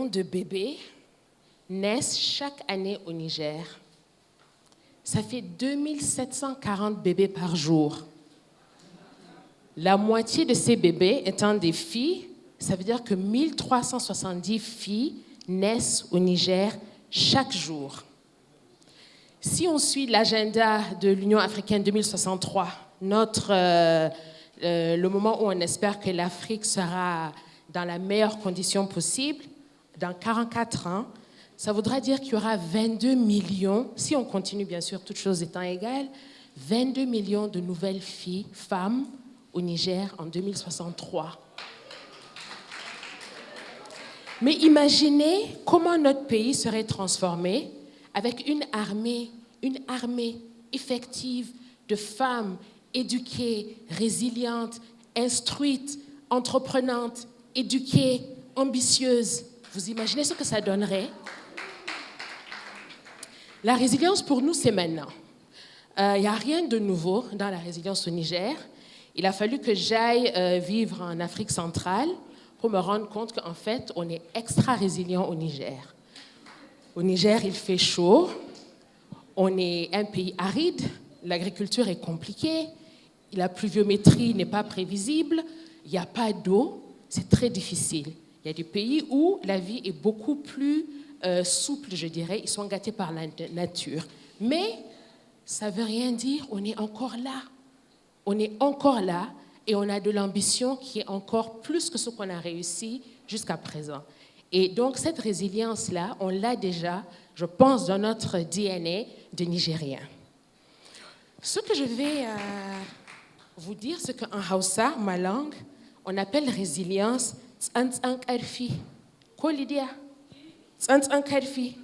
millions de bébés naissent chaque année au Niger. Ça fait 2740 bébés par jour. La moitié de ces bébés étant des filles, ça veut dire que 1370 filles naissent au Niger chaque jour. Si on suit l'agenda de l'Union africaine 2063, le moment où on espère que l'Afrique sera dans la meilleure condition possible, dans 44 ans, ça voudra dire qu'il y aura 22 millions, si on continue bien sûr, toutes choses étant égales, 22 millions de nouvelles filles, femmes, au Niger en 2063. Mais imaginez comment notre pays serait transformé avec une armée effective de femmes éduquées, résilientes, instruites, entreprenantes, éduquées, ambitieuses. Vous imaginez ce que ça donnerait? La résilience pour nous, c'est maintenant. Il n'y a rien de nouveau dans la résilience au Niger. Il a fallu que j'aille vivre en Afrique centrale pour me rendre compte qu'en fait, on est extra résilient au Niger. Au Niger, il fait chaud, on est un pays aride, l'agriculture est compliquée, la pluviométrie n'est pas prévisible, il n'y a pas d'eau, c'est très difficile. Il y a des pays où la vie est beaucoup plus souple, je dirais, ils sont gâtés par la nature. Mais ça ne veut rien dire, on est encore là. On est encore là et on a de l'ambition qui est encore plus que ce qu'on a réussi jusqu'à présent. Et donc, cette résilience-là, on l'a déjà, je pense, dans notre DNA de Nigérien. Ce que je vais vous dire, c'est qu'en Hausa, ma langue, on appelle résilience tsantsankarfi. Kolidia. Tsantsankarfi.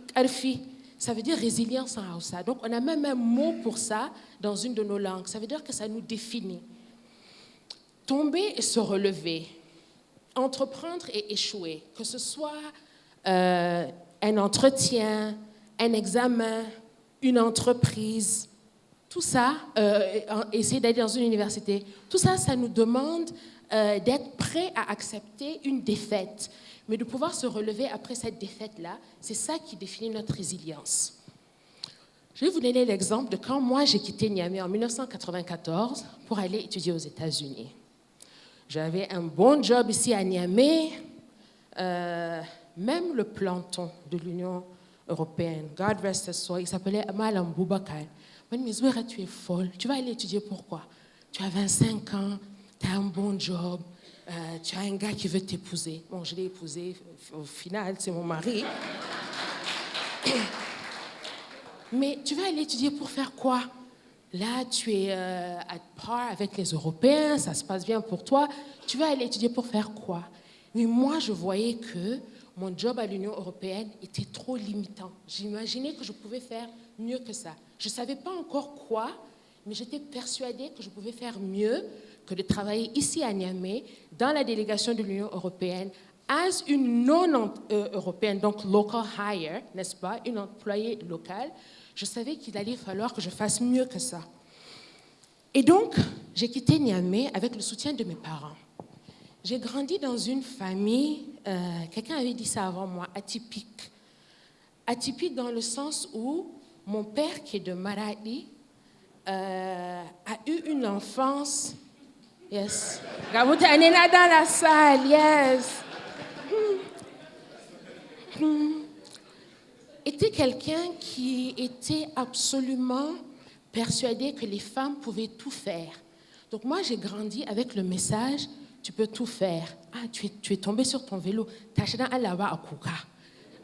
Ça veut dire résilience en Hausa. Donc, on a même un mot pour ça dans une de nos langues. Ça veut dire que ça nous définit. Tomber et se relever, entreprendre et échouer, que ce soit un entretien, un examen, une entreprise, tout ça, essayer d'aller dans une université, tout ça, ça nous demande d'être prêt à accepter une défaite. Mais de pouvoir se relever après cette défaite-là, c'est ça qui définit notre résilience. Je vais vous donner l'exemple de quand moi j'ai quitté Niamey en 1994 pour aller étudier aux États-Unis. J'avais un bon job ici à Niamey, même le planton de l'Union européenne, God rest his soul, il s'appelait Malam Boubacar. Il m'a dit, mais Zouera, tu es folle, tu vas aller étudier pourquoi? Tu as 25 ans, tu as un bon job, tu as un gars qui veut t'épouser. Bon, je l'ai épousé, au final, c'est mon mari. Mais tu vas aller étudier pour faire quoi? Là, tu es à par avec les Européens, ça se passe bien pour toi. Tu vas aller étudier pour faire quoi? Mais moi, je voyais que mon job à l'Union européenne était trop limitant. J'imaginais que je pouvais faire mieux que ça. Je ne savais pas encore quoi, mais j'étais persuadée que je pouvais faire mieux que de travailler ici à Niamey, dans la délégation de l'Union européenne, as une non-européenne, donc local hire, n'est-ce pas, une employée locale. Je savais qu'il allait falloir que je fasse mieux que ça. Et donc, j'ai quitté Niamey avec le soutien de mes parents. J'ai grandi dans une famille, quelqu'un avait dit ça avant moi, atypique. Atypique dans le sens où mon père, qui est de Maradi, a eu une enfance... Yes. Gaboute Anena dans la salle, yes. Était quelqu'un qui était absolument persuadé que les femmes pouvaient tout faire. Donc moi, j'ai grandi avec le message, tu peux tout faire. Ah, tu es tombé sur ton vélo, tu as acheté un lava à Kouka.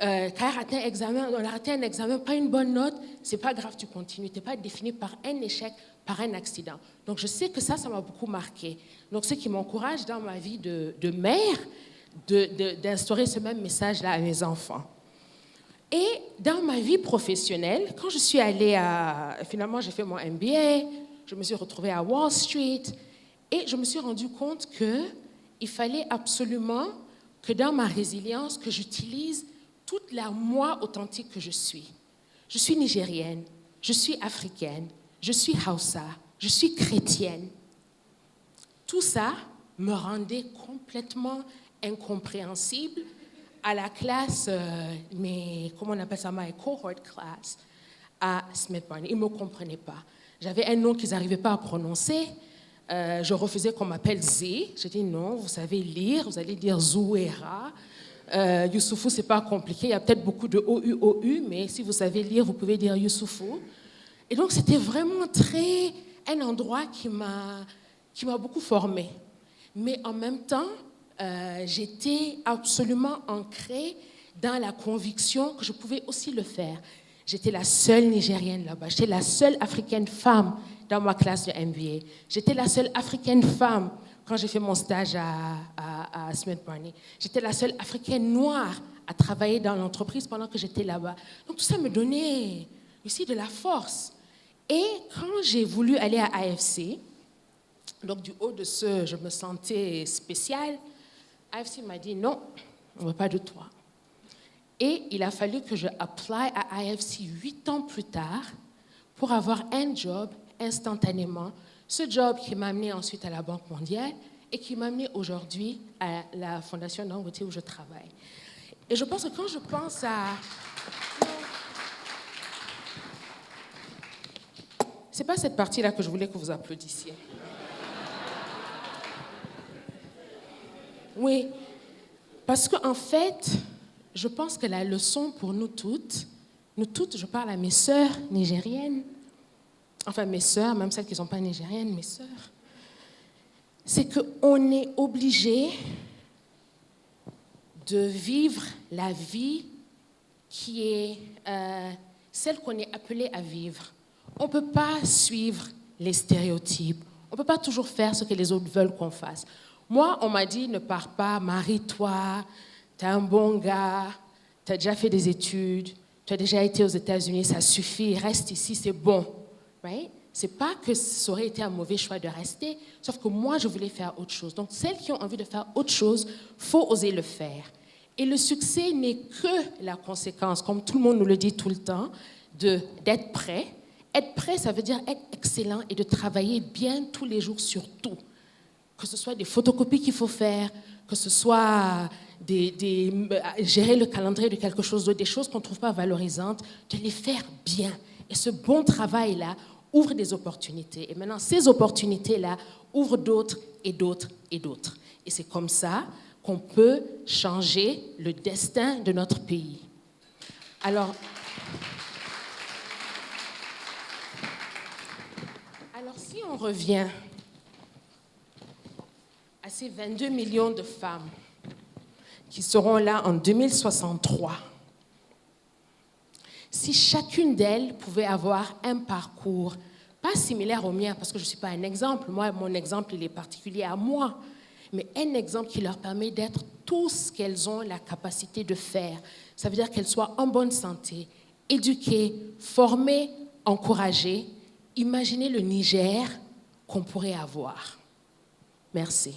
Quand on a raté un examen, pas une bonne note, c'est pas grave, tu continues. Tu n'es pas défini par un échec, par un accident. Donc je sais que ça m'a beaucoup marqué. Donc ce qui m'encourage dans ma vie de mère, d'instaurer ce même message-là à mes enfants. Et dans ma vie professionnelle, quand je suis allée finalement, j'ai fait mon MBA, je me suis retrouvée à Wall Street, et je me suis rendu compte qu'il fallait absolument que dans ma résilience, que j'utilise toute la moi authentique que je suis. Je suis nigérienne, je suis africaine, je suis Hausa, je suis chrétienne. Tout ça me rendait complètement incompréhensible à la classe, comment on appelle ça, my cohort class, à Smith Barney. Ils ne me comprenaient pas. J'avais un nom qu'ils n'arrivaient pas à prononcer. Je refusais qu'on m'appelle Z. J'ai dit non, vous savez lire, vous allez dire Zouera. Youssoufou, ce n'est pas compliqué. Il y a peut-être beaucoup de OU, mais si vous savez lire, vous pouvez dire Youssoufou. Et donc, c'était vraiment un endroit qui m'a beaucoup formée. Mais en même temps, j'étais absolument ancrée dans la conviction que je pouvais aussi le faire. J'étais la seule Nigérienne là-bas. J'étais la seule Africaine femme dans ma classe de MBA. J'étais la seule Africaine femme quand j'ai fait mon stage à Smith Barney. J'étais la seule Africaine noire à travailler dans l'entreprise pendant que j'étais là-bas. Donc tout ça me donnait aussi de la force. Et quand j'ai voulu aller à AFC, donc du haut de ce, je me sentais spéciale, AFC m'a dit non, on ne veut pas de toi. Et il a fallu que je apply à AFC 8 ans plus tard pour avoir un job instantanément. Ce job qui m'a amené ensuite à la Banque mondiale et qui m'a amené aujourd'hui à la Fondation Dangote où je travaille. Et je pense que quand je pense à... C'est pas cette partie-là que je voulais que vous applaudissiez. Oui, parce qu'en fait, je pense que la leçon pour nous toutes, je parle à mes sœurs nigériennes, enfin mes sœurs, même celles qui ne sont pas nigériennes, mes sœurs, c'est qu'on est obligé de vivre la vie qui est celle qu'on est appelé à vivre. On ne peut pas suivre les stéréotypes. On ne peut pas toujours faire ce que les autres veulent qu'on fasse. Moi, on m'a dit, ne pars pas, marie-toi, tu es un bon gars, tu as déjà fait des études, tu as déjà été aux États-Unis, ça suffit, reste ici, c'est bon. Right? Ce n'est pas que ça aurait été un mauvais choix de rester, sauf que moi, je voulais faire autre chose. Donc, celles qui ont envie de faire autre chose, il faut oser le faire. Et le succès n'est que la conséquence, comme tout le monde nous le dit tout le temps, d'être prêt. Être prêt, ça veut dire être excellent et de travailler bien tous les jours sur tout. Que ce soit des photocopies qu'il faut faire, que ce soit gérer le calendrier de quelque chose d'autre, des choses qu'on ne trouve pas valorisantes, de les faire bien. Et ce bon travail-là ouvre des opportunités. Et maintenant, ces opportunités-là ouvrent d'autres et d'autres et d'autres. Et c'est comme ça qu'on peut changer le destin de notre pays. Alors si on revient à ces 22 millions de femmes qui seront là en 2063, si chacune d'elles pouvait avoir un parcours, pas similaire au mien, parce que je ne suis pas un exemple, moi, mon exemple, il est particulier à moi, mais un exemple qui leur permet d'être tout ce qu'elles ont la capacité de faire. Ça veut dire qu'elles soient en bonne santé, éduquées, formées, encouragées. Imaginez le Niger qu'on pourrait avoir. Merci.